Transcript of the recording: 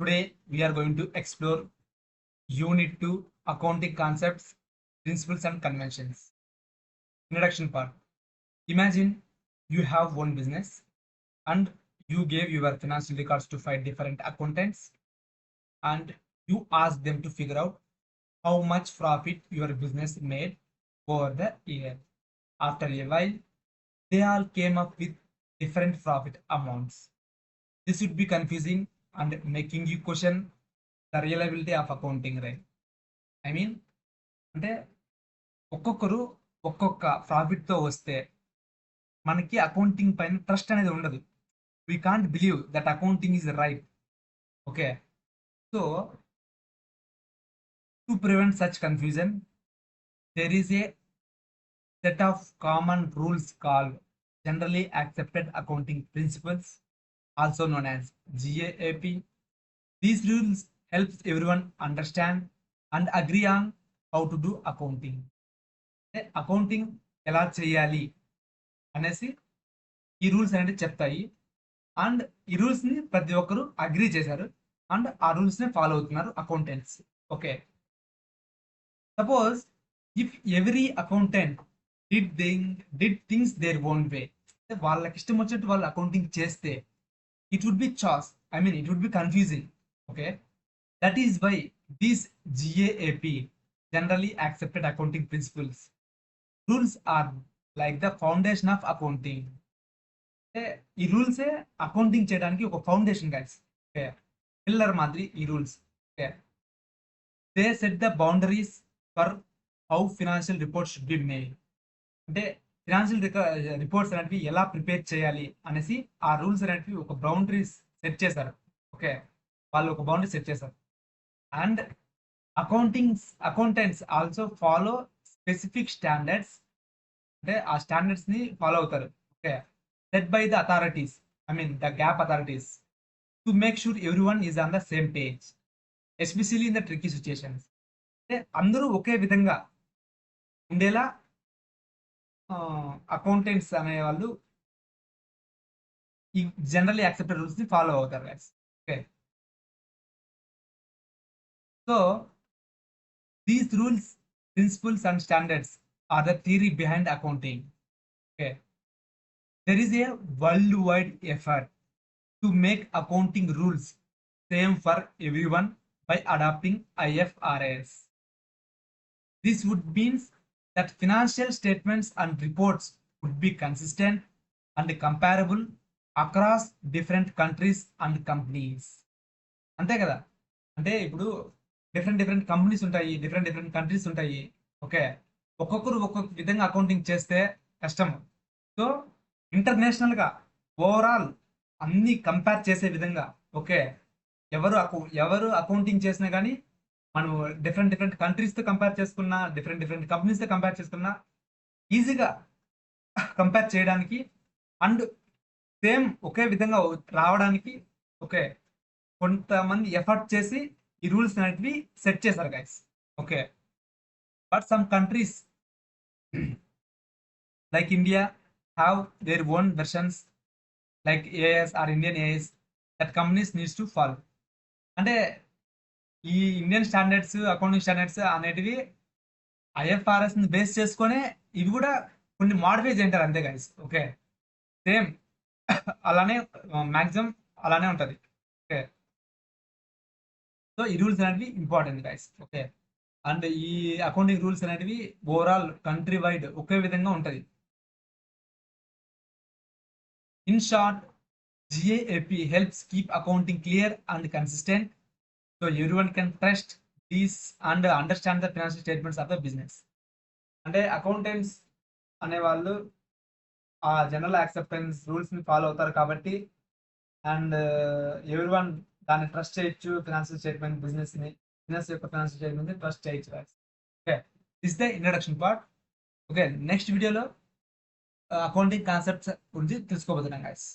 Today we are going to explore Unit 2 Accounting Concepts, Principles and Conventions. Introduction part. Imagine you have one business and you gave your financial records to 5 different accountants and you ask them to figure out how much profit your business made over the year. After a while, they all came up with different profit amounts. This would be confusing and making you question the reliability of accounting, right? I mean, అంటే ఒక్కొక్కరు ఒక్కొక్క ప్రాఫిట్తో వస్తే మనకి accounting పైన trust అనేది ఉండదు. We can't believe that accounting is right. Okay, so to prevent such confusion there is a set of common rules called generally accepted accounting principles, also known as GAAP. These rules helps everyone understand and agree on how to do accounting. Accounting ఎలా చేయాలి అనేసి ఈ rules అనేది చెప్తాయి. And ఈ rules ని ప్రతి ఒక్కరు అగ్రీ చేశారు అండ్ ఆ రూల్స్ ని ఫాలో అవుతున్నారు accountants. Okay, suppose if every accountant did things their own way, వాళ్ళకి ఇష్టం వచ్చినట్టు వాళ్ళు అకౌంటింగ్ చేస్తే it would be chaos, I mean it would be confusing. Okay, that is why these GAAP, generally accepted accounting principles, rules are like the foundation of accounting. ఈ రూల్సే accounting చేయడానికి ఒక foundation guys. Okay, pillar మాదిరి ఈ rules. Okay, they set the boundaries for how financial reports should be made. అంటే financial reports అనేటివి ఎలా prepare చేయాలి అనేసి ఆ రూల్స్ అనేటివి ఒక బౌండరీస్ సెట్ చేశారు. ఓకే, వాళ్ళు ఒక బౌండరీ సెట్ చేశారు. And accountants also follow specific standards, అంటే ఆ స్టాండర్డ్స్ ని ఫాలో అవుతారు. Okay, set by the authorities, I mean the gap authorities, to make sure every one is on the same page, especially in the tricky situations. అంటే అందరూ ఒకే విధంగా ఉండేలా accountants అనేవాళ్ళు ఈ జనరల్లీ యాక్సెప్టెడ్ రూల్స్ ని follow అవుతారు guys. Okay, so these rules, principles and standards are the theory behind accounting. Okay, there is a worldwide effort to make accounting rules same for everyone by adopting IFRS. This would mean that financial statements and reports would be consistent and comparable across different countries and companies. అంతే కదా, అంటే ఇప్పుడు different companies ఉంటాయి, different countries ఉంటాయి. Okay, ఒక్కొక్కరు ఒక్కొక్క విధంగా accounting చేస్తే కష్టం. సో ఇంటర్నేషనల్ గా ఓవరాల్ అన్ని కంపేర్ చేసే విధంగా, ఓకే, ఎవరు అకౌంటింగ్ చేసినా కానీ మనం డిఫరెంట్ కంట్రీస్ తో కంపేర్ చేసుకున్నా, డిఫరెంట్ కంపెనీస్ తో కంపేర్ చేసుకున్నా ఈజీగా కంపేర్ చేయడానికి అండ్ సేమ్ ఒకే విధంగా రావడానికి, ఓకే, కొంతమంది ఎఫర్ట్ చేసి ఈ రూల్స్ అనేటివి సెట్ చేశారు guys. Okay, but some countries like India have their own versions like AS or Indian AS that companies needs to follow. అంటే ఈ ఇండియన్ స్టాండర్డ్స్, అకౌంటింగ్ స్టాండర్డ్స్ అనేటివి IFRS ని బేస్ చేసుకొని ఇవి కూడా కొన్ని మాడిఫై చేయంటారు అంతే గైస్. ఓకే, సేమ్ అలానే మ్యాక్సిమం అలానే ఉంటుంది. ఓకే, సో ఈ రూల్స్ అనేటివి ఇంపార్టెంట్ గైస్. ఓకే, అండ్ ఈ అకౌంటింగ్ రూల్స్ అనేటివి ఓవరాల్ కంట్రీ వైడ్ ఒకే విధంగా ఉంటుంది. In short, GAAP helps keep accounting clear and consistent so everyone can trust these and understand the financial statements of the business. అంటే accountants అనేవాళ్ళు ఆ general acceptance rules ని follow అవుతారు కాబట్టి అండ్ ఎవ్రీ వన్ దాన్ని ట్రస్ట్ చేయొచ్చు. Financial statement business యొక్క financial statement trust చేయొచ్చు. Okay, this the introduction part. Okay, next వీడియోలో అకౌంటింగ్ కాన్సెప్ట్స్ గురించి తెలుసుకోబోతున్నాం గైస్.